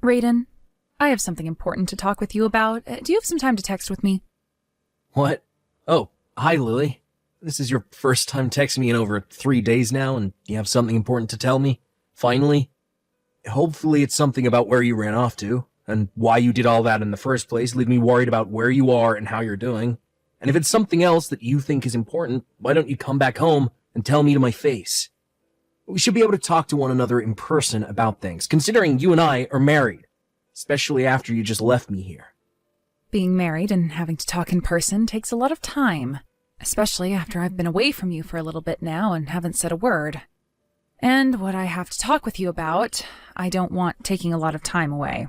Raiden, I have something important to talk with you about. Do you have some time to text with me? What? Oh, hi, Lily. This is your first time texting me in over 3 days now, and you have something important to tell me? Finally? Hopefully it's something about where you ran off to, and why you did all that in the first place, leaving me worried about where you are and how you're doing. And if it's something else that you think is important, why don't you come back home and tell me to my face? We should be able to talk to one another in person about things, considering you and I are married, especially after you just left me here. Being married and having to talk in person takes a lot of time, especially after I've been away from you for a little bit now and haven't said a word. And what I have to talk with you about, I don't want taking a lot of time away.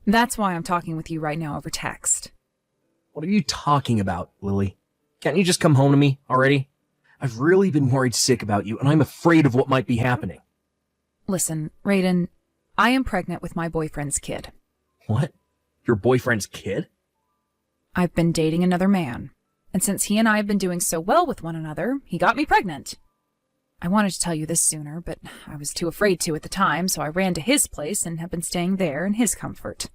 That's why I'm talking with you right now over text. What are you talking about, Lily? Can't you just come home to me already? I've really been worried sick about you, and I'm afraid of what might be happening. Listen, Raiden, I am pregnant with my boyfriend's kid. What? Your boyfriend's kid? I've been dating another man, and since he and I have been doing so well with one another, he got me pregnant. I wanted to tell you this sooner, but I was too afraid to at the time, so I ran to his place and have been staying there in his comfort.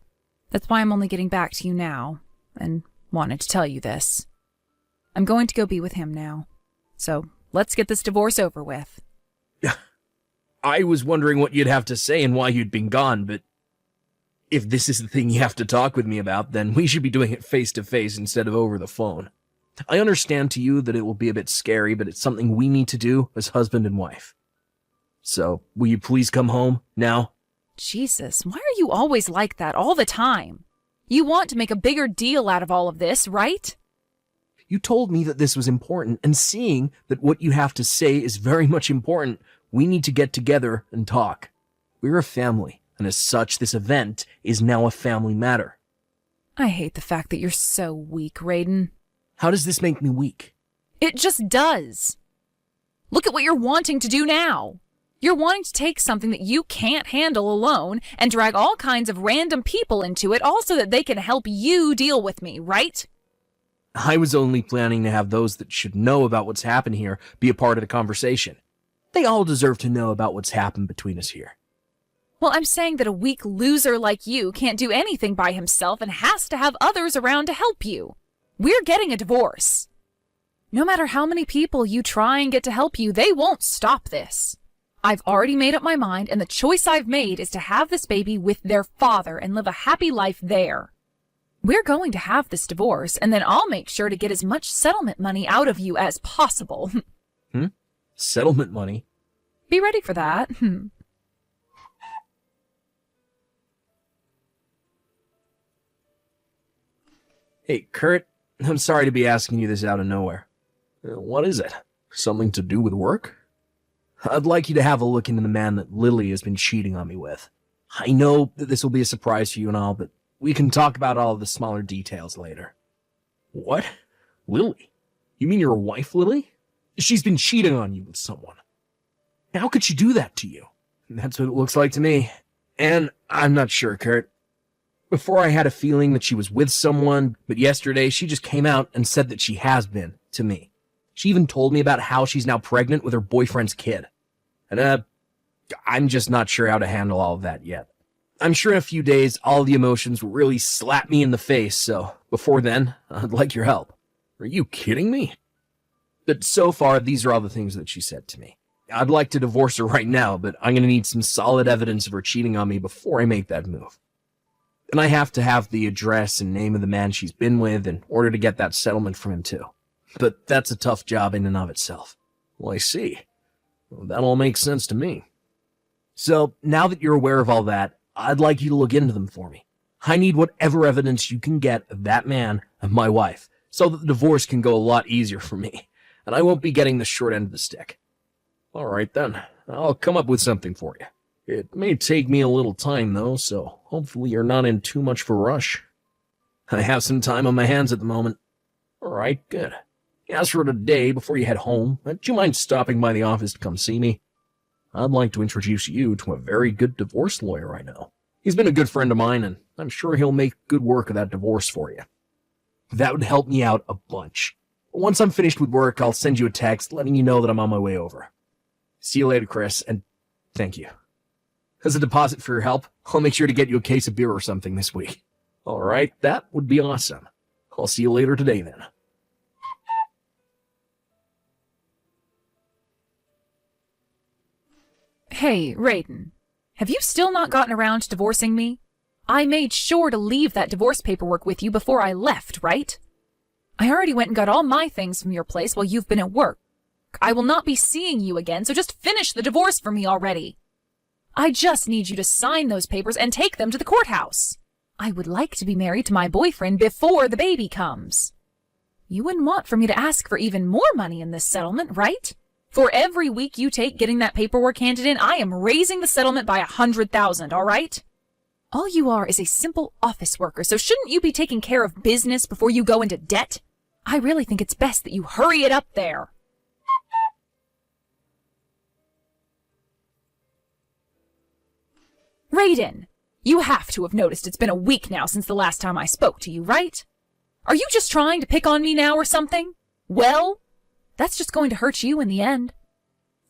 That's why I'm only getting back to you now, and wanted to tell you this. I'm going to go be with him now. So, let's get this divorce over with. I was wondering what you'd have to say and why you'd been gone, but if this is the thing you have to talk with me about, then we should be doing it face to face instead of over the phone. I understand to you that it will be a bit scary, but it's something we need to do as husband and wife. So, will you please come home now? Jesus, why are you always like that all the time? You want to make a bigger deal out of all of this, right? You told me that this was important, and seeing that what you have to say is very much important, we need to get together and talk. We're a family, and as such, this event is now a family matter. I hate the fact that you're so weak, Raiden. How does this make me weak? It just does. Look at what you're wanting to do now. You're wanting to take something that you can't handle alone and drag all kinds of random people into it, all so that they can help you deal with me, right? I was only planning to have those that should know about what's happened here be a part of the conversation. They all deserve to know about what's happened between us here. Well, I'm saying that a weak loser like you can't do anything by himself and has to have others around to help you. We're getting a divorce. No matter how many people you try and get to help you, they won't stop this. I've already made up my mind, and the choice I've made is to have this baby with their father and live a happy life there. We're going to have this divorce, and then I'll make sure to get as much settlement money out of you as possible. Settlement money? Be ready for that. Hey, Kurt, I'm sorry to be asking you this out of nowhere. What is it? Something to do with work? I'd like you to have a look into the man that Lily has been cheating on me with. I know that this will be a surprise for you and all, but we can talk about all of the smaller details later. What? Lily? You mean your wife, Lily? She's been cheating on you with someone. How could she do that to you? That's what it looks like to me. And I'm not sure, Kurt. Before I had a feeling that she was with someone, but yesterday she just came out and said that she has been, to me. She even told me about how she's now pregnant with her boyfriend's kid. And, I'm just not sure how to handle all of that yet. I'm sure in a few days, all the emotions will really slap me in the face, so before then, I'd like your help. Are you kidding me? But so far, these are all the things that she said to me. I'd like to divorce her right now, but I'm gonna need some solid evidence of her cheating on me before I make that move. And I have to have the address and name of the man she's been with in order to get that settlement from him too. But that's a tough job in and of itself. Well, I see. Well, that all makes sense to me. So, now that you're aware of all that, I'd like you to look into them for me. I need whatever evidence you can get of that man and my wife, so that the divorce can go a lot easier for me, and I won't be getting the short end of the stick. All right then, I'll come up with something for you. It may take me a little time though, so hopefully you're not in too much of a rush. I have some time on my hands at the moment. All right, good. As for today, before you head home, do you mind stopping by the office to come see me? I'd like to introduce you to a very good divorce lawyer I know. He's been a good friend of mine, and I'm sure he'll make good work of that divorce for you. That would help me out a bunch. Once I'm finished with work, I'll send you a text letting you know that I'm on my way over. See you later, Chris, and thank you. As a deposit for your help, I'll make sure to get you a case of beer or something this week. All right, that would be awesome. I'll see you later today then. Hey, Raiden. Have you still not gotten around to divorcing me? I made sure to leave that divorce paperwork with you before I left, right? I already went and got all my things from your place while you've been at work. I will not be seeing you again, so just finish the divorce for me already. I just need you to sign those papers and take them to the courthouse. I would like to be married to my boyfriend before the baby comes. You wouldn't want for me to ask for even more money in this settlement, right? For every week you take getting that paperwork handed in, I am raising the settlement by 100,000, all right? All you are is a simple office worker, so shouldn't you be taking care of business before you go into debt? I really think it's best that you hurry it up there. Raiden, you have to have noticed it's been a week now since the last time I spoke to you, right? Are you just trying to pick on me now or something? Well, that's just going to hurt you in the end.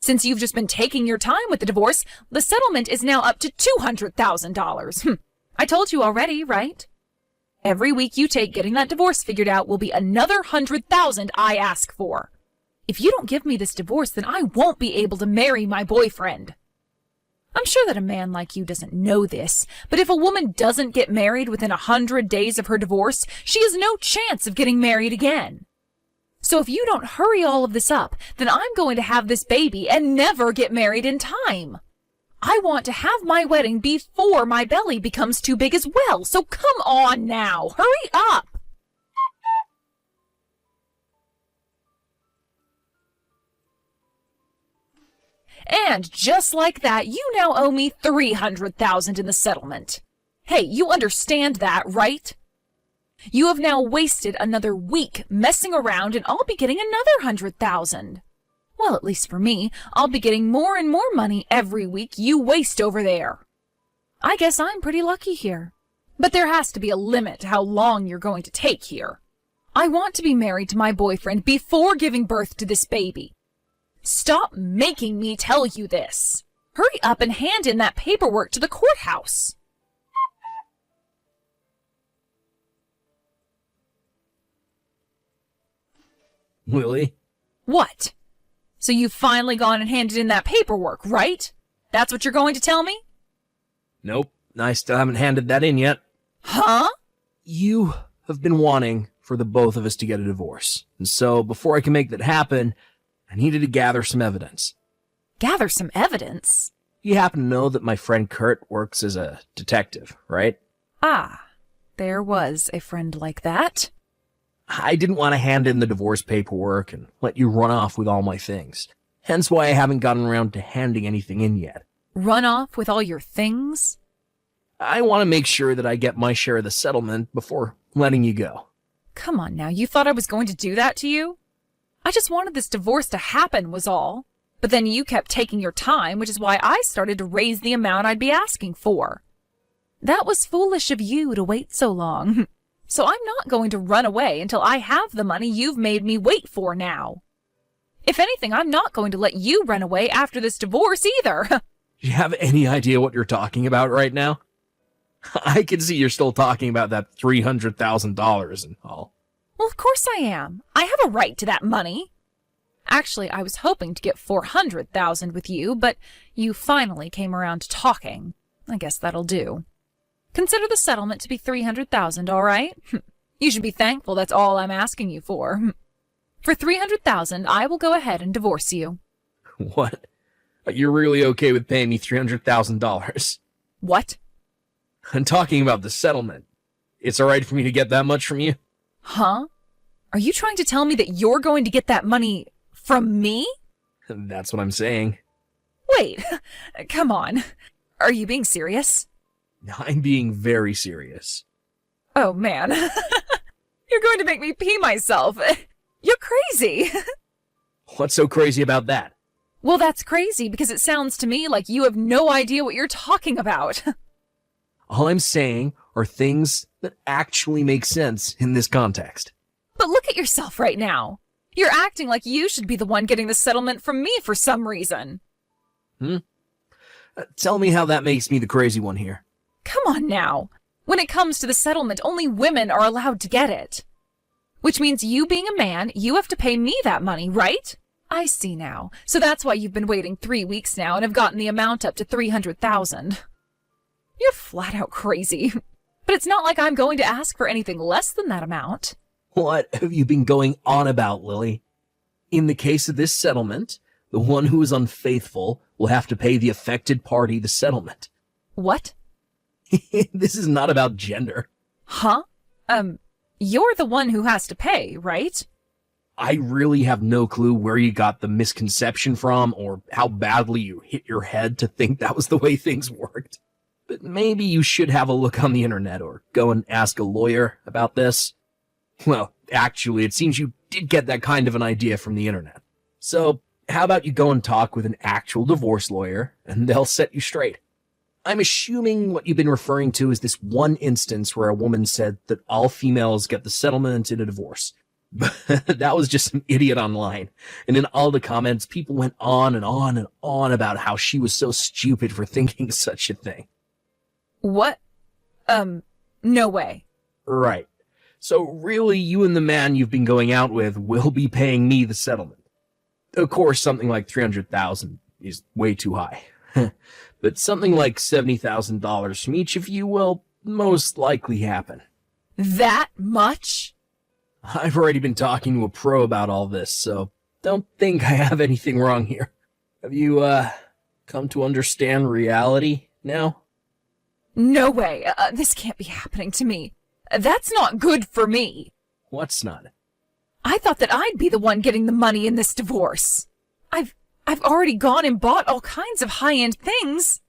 Since you've just been taking your time with the divorce, the settlement is now up to $200,000. I told you already, right? Every week you take getting that divorce figured out will be another 100,000 I ask for. If you don't give me this divorce, then I won't be able to marry my boyfriend. I'm sure that a man like you doesn't know this, but if a woman doesn't get married within 100 days of her divorce, she has no chance of getting married again. So if you don't hurry all of this up, then I'm going to have this baby and never get married in time. I want to have my wedding before my belly becomes too big as well, so come on now, hurry up! And just like that, you now owe me $300,000 in the settlement. Hey, you understand that, right? You have now wasted another week messing around and I'll be getting another 100,000. Well, at least for me, I'll be getting more and more money every week you waste over there. I guess I'm pretty lucky here. But there has to be a limit to how long you're going to take here. I want to be married to my boyfriend before giving birth to this baby. Stop making me tell you this. Hurry up and hand in that paperwork to the courthouse. Lily? What? So you've finally gone and handed in that paperwork, right? That's what you're going to tell me? Nope, I still haven't handed that in yet. Huh? You have been wanting for the both of us to get a divorce. And so, before I can make that happen, I needed to gather some evidence. Gather some evidence? You happen to know that my friend Kurt works as a detective, right? Ah, there was a friend like that. I didn't want to hand in the divorce paperwork and let you run off with all my things. Hence why I haven't gotten around to handing anything in yet. Run off with all your things? I want to make sure that I get my share of the settlement before letting you go. Come on now, you thought I was going to do that to you? I just wanted this divorce to happen was all. But then you kept taking your time, which is why I started to raise the amount I'd be asking for. That was foolish of you to wait so long. So I'm not going to run away until I have the money you've made me wait for now. If anything, I'm not going to let you run away after this divorce either. Do you have any idea what you're talking about right now? I can see you're still talking about that $300,000 and all. Well, of course I am. I have a right to that money. Actually, I was hoping to get $400,000 with you, but you finally came around to talking. I guess that'll do. Consider the settlement to be $300,000, all right? You should be thankful that's all I'm asking you for. For $300,000, I will go ahead and divorce you. What? You're really okay with paying me $300,000? What? I'm talking about the settlement. It's all right for me to get that much from you? Huh? Are you trying to tell me that you're going to get that money from me? That's what I'm saying. Wait, come on. Are you being serious? I'm being very serious. Oh, man. You're going to make me pee myself. You're crazy. What's so crazy about that? Well, that's crazy because it sounds to me like you have no idea what you're talking about. All I'm saying are things that actually make sense in this context. But look at yourself right now. You're acting like you should be the one getting the settlement from me for some reason. Tell me how that makes me the crazy one here. Come on now. When it comes to the settlement, only women are allowed to get it. Which means you being a man, you have to pay me that money, right? I see now. So that's why you've been waiting 3 weeks now and have gotten the amount up to 300,000. You're flat out crazy. But it's not like I'm going to ask for anything less than that amount. What have you been going on about, Lily? In the case of this settlement, the one who is unfaithful will have to pay the affected party the settlement. What? This is not about gender. Huh? You're the one who has to pay, right? I really have no clue where you got the misconception from or how badly you hit your head to think that was the way things worked. But maybe you should have a look on the internet or go and ask a lawyer about this. Well, actually, it seems you did get that kind of an idea from the internet. So, how about you go and talk with an actual divorce lawyer, and they'll set you straight. I'm assuming what you've been referring to is this one instance where a woman said that all females get the settlement in a divorce. But that was just some idiot online. And in all the comments, people went on and on and on about how she was so stupid for thinking such a thing. What? No way. Right. So really, you and the man you've been going out with will be paying me the settlement. Of course, something like $300,000 is way too high. But something like $70,000 from each of you will most likely happen. That much? I've already been talking to a pro about all this, so don't think I have anything wrong here. Have you, come to understand reality now? No way. This can't be happening to me. That's not good for me. What's not? I thought that I'd be the one getting the money in this divorce. I've already gone and bought all kinds of high-end things.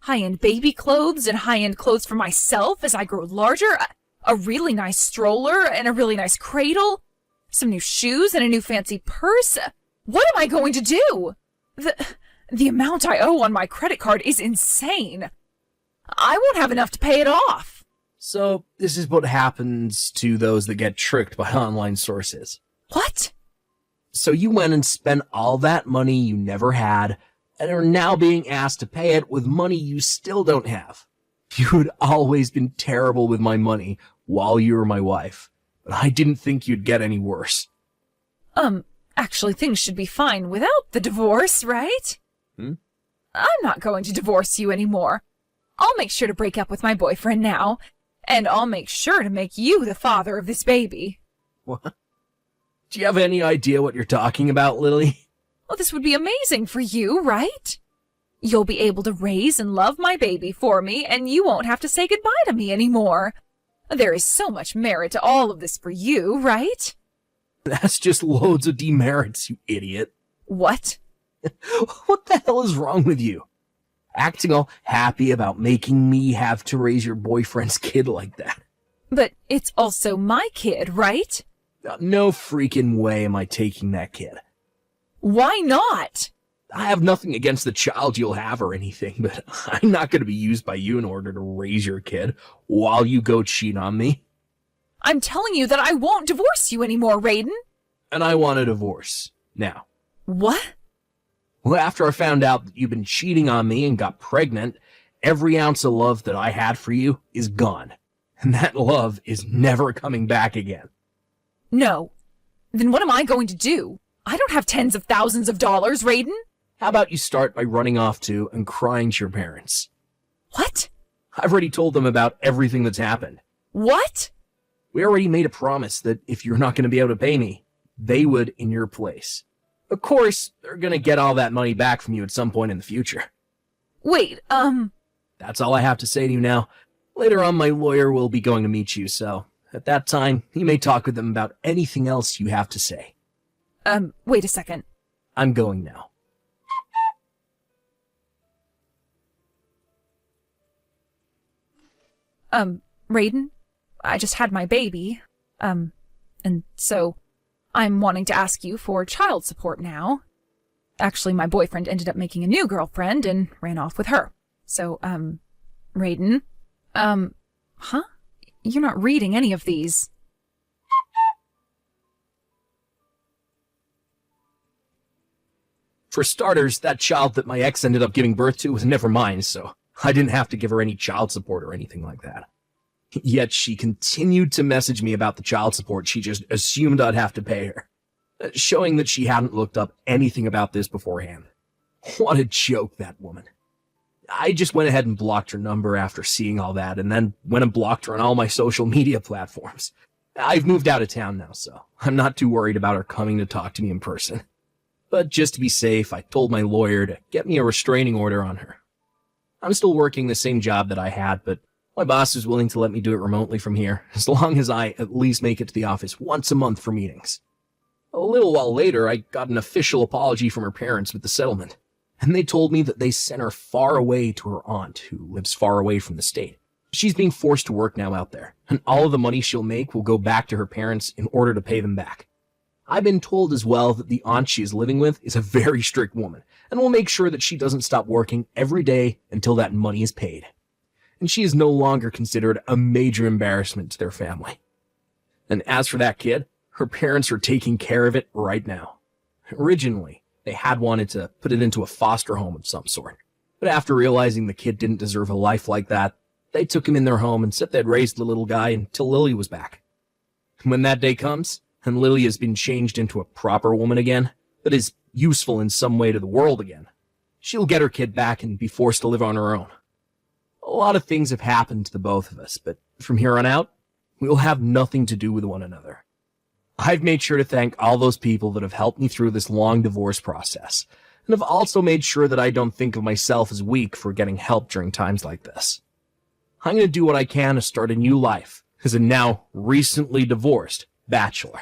High-end baby clothes and high-end clothes for myself as I grow larger. A really nice stroller and a really nice cradle. Some new shoes and a new fancy purse. What am I going to do? The amount I owe on my credit card is insane. I won't have enough to pay it off. So, this is what happens to those that get tricked by online sources. What? So you went and spent all that money you never had, and are now being asked to pay it with money you still don't have. You had always been terrible with my money while you were my wife, but I didn't think you'd get any worse. Actually things should be fine without the divorce, right? I'm not going to divorce you anymore. I'll make sure to break up with my boyfriend now, and I'll make sure to make you the father of this baby. What? Do you have any idea what you're talking about, Lily? Well, this would be amazing for you, right? You'll be able to raise and love my baby for me, and you won't have to say goodbye to me anymore. There is so much merit to all of this for you, right? That's just loads of demerits, you idiot. What? What the hell is wrong with you? Acting all happy about making me have to raise your boyfriend's kid like that. But it's also my kid, right? No freaking way am I taking that kid. Why not? I have nothing against the child you'll have or anything, but I'm not going to be used by you in order to raise your kid while you go cheat on me. I'm telling you that I won't divorce you anymore, Raiden. And I want a divorce. Now. What? Well, after I found out that you've been cheating on me and got pregnant, every ounce of love that I had for you is gone. And that love is never coming back again. No. Then what am I going to do? I don't have tens of thousands of dollars, Raiden. How about you start by running off to and crying to your parents? What? I've already told them about everything that's happened. What? We already made a promise that if you're not going to be able to pay me, they would in your place. Of course, they're going to get all that money back from you at some point in the future. Wait, That's all I have to say to you now. Later on, my lawyer will be going to meet you, so at that time, you may talk with them about anything else you have to say. Wait a second. I'm going now. Raiden, I just had my baby, and so I'm wanting to ask you for child support now. Actually, my boyfriend ended up making a new girlfriend and ran off with her. So, Raiden, huh? You're not reading any of these. For starters, that child that my ex ended up giving birth to was never mine, so I didn't have to give her any child support or anything like that. Yet she continued to message me about the child support she just assumed I'd have to pay her, showing that she hadn't looked up anything about this beforehand. What a joke, that woman. I just went ahead and blocked her number after seeing all that, and then went and blocked her on all my social media platforms. I've moved out of town now, so I'm not too worried about her coming to talk to me in person. But just to be safe, I told my lawyer to get me a restraining order on her. I'm still working the same job that I had, but my boss is willing to let me do it remotely from here, as long as I at least make it to the office once a month for meetings. A little while later, I got an official apology from her parents with the settlement, and they told me that they sent her far away to her aunt, who lives far away from the state. She's being forced to work now out there, and all of the money she'll make will go back to her parents in order to pay them back. I've been told as well that the aunt she is living with is a very strict woman, and will make sure that she doesn't stop working every day until that money is paid. And she is no longer considered a major embarrassment to their family. And as for that kid, her parents are taking care of it right now. Originally, they had wanted to put it into a foster home of some sort, but after realizing the kid didn't deserve a life like that, they took him in their home and said they'd raise the little guy until Lily was back. When that day comes, and Lily has been changed into a proper woman again, that is useful in some way to the world again, she'll get her kid back and be forced to live on her own. A lot of things have happened to the both of us, but from here on out, we will have nothing to do with one another. I've made sure to thank all those people that have helped me through this long divorce process, and have also made sure that I don't think of myself as weak for getting help during times like this. I'm going to do what I can to start a new life as a now recently divorced bachelor.